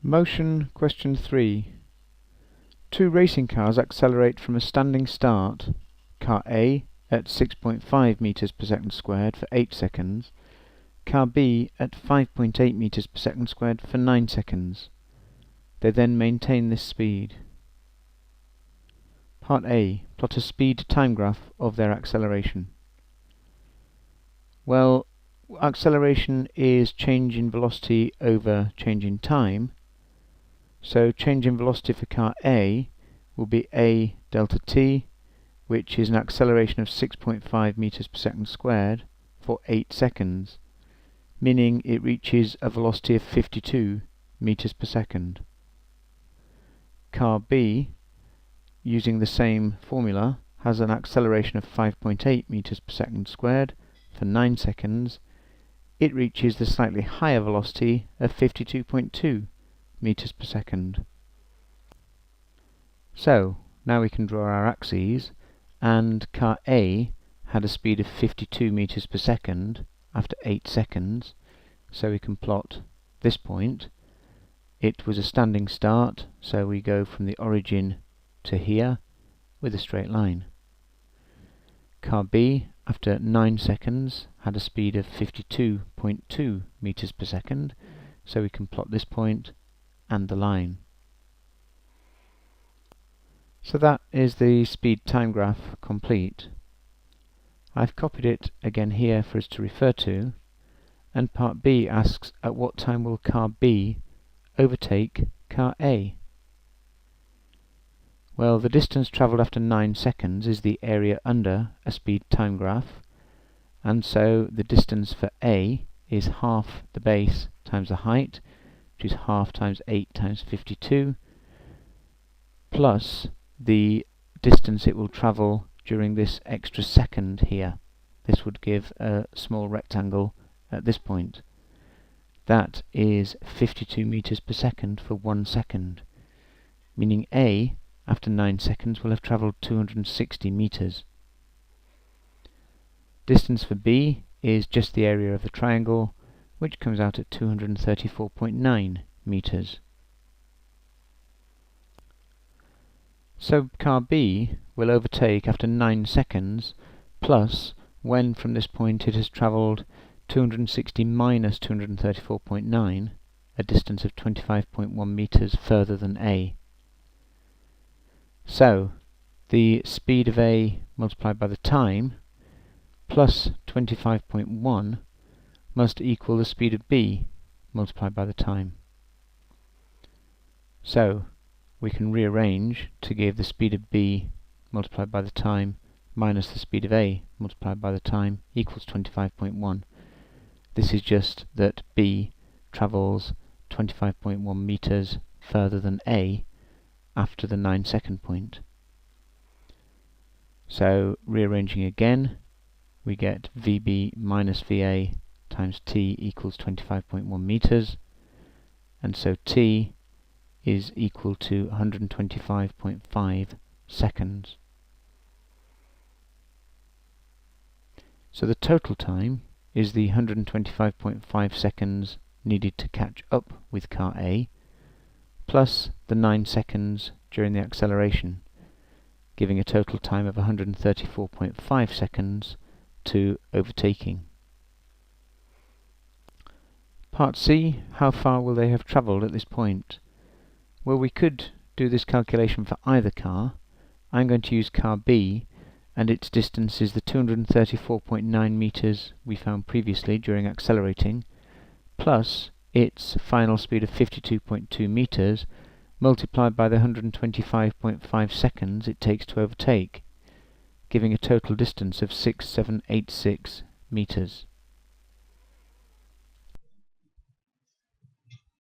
Motion question 3. Two racing cars accelerate from a standing start, car A at 6.5 meters per second squared for 8 seconds, car B at 5.8 meters per second squared for 9 seconds. They then maintain this speed. Part A. Plot a speed-time graph of their acceleration. Well, acceleration is change in velocity over change in time. So change in velocity for car A will be A delta t, which is an acceleration of 6.5 meters per second squared for 8 seconds, meaning it reaches a velocity of 52 meters per second. Car B, using the same formula, has an acceleration of 5.8 meters per second squared for 9 seconds. It reaches the slightly higher velocity of 52.2 meters per second. So now we can draw our axes, and car A had a speed of 52 meters per second after 8 seconds, so we can plot this point. It was a standing start, so we go from the origin to here with a straight line. Car B, after 9 seconds, had a speed of 52.2 meters per second, so we can plot this point and the line. So that is the speed time graph complete. I've copied it again here for us to refer to, and part B asks at what time will car B overtake car A. Well, the distance travelled after 9 seconds is the area under a speed time graph, and so the distance for A is half the base times the height, which is half times 8 times 52, plus the distance it will travel during this extra second here. This would give a small rectangle at this point. That is 52 meters per second for 1 second, meaning A, after 9 seconds, will have travelled 260 meters. Distance for B is just the area of the triangle, which comes out at 234.9 meters. So car B will overtake after 9 seconds, plus when from this point it has travelled 260 minus 234.9, a distance of 25.1 meters further than A. So the speed of A multiplied by the time plus 25.1 must equal the speed of B multiplied by the time. So we can rearrange to give the speed of B multiplied by the time minus the speed of A multiplied by the time equals 25.1. This is just that B travels 25.1 meters further than A after the 9 second point. So rearranging again, we get VB minus VA times T equals 25.1 meters, and so T is equal to 125.5 seconds. So the total time is the 125.5 seconds needed to catch up with car A, plus the 9 seconds during the acceleration, giving a total time of 134.5 seconds to overtaking. Part C, how far will they have travelled at this point? Well, we could do this calculation for either car. I'm going to use car B, and its distance is the 234.9 meters we found previously during accelerating, plus its final speed of 52.2 meters multiplied by the 125.5 seconds it takes to overtake, giving a total distance of 6786 meters.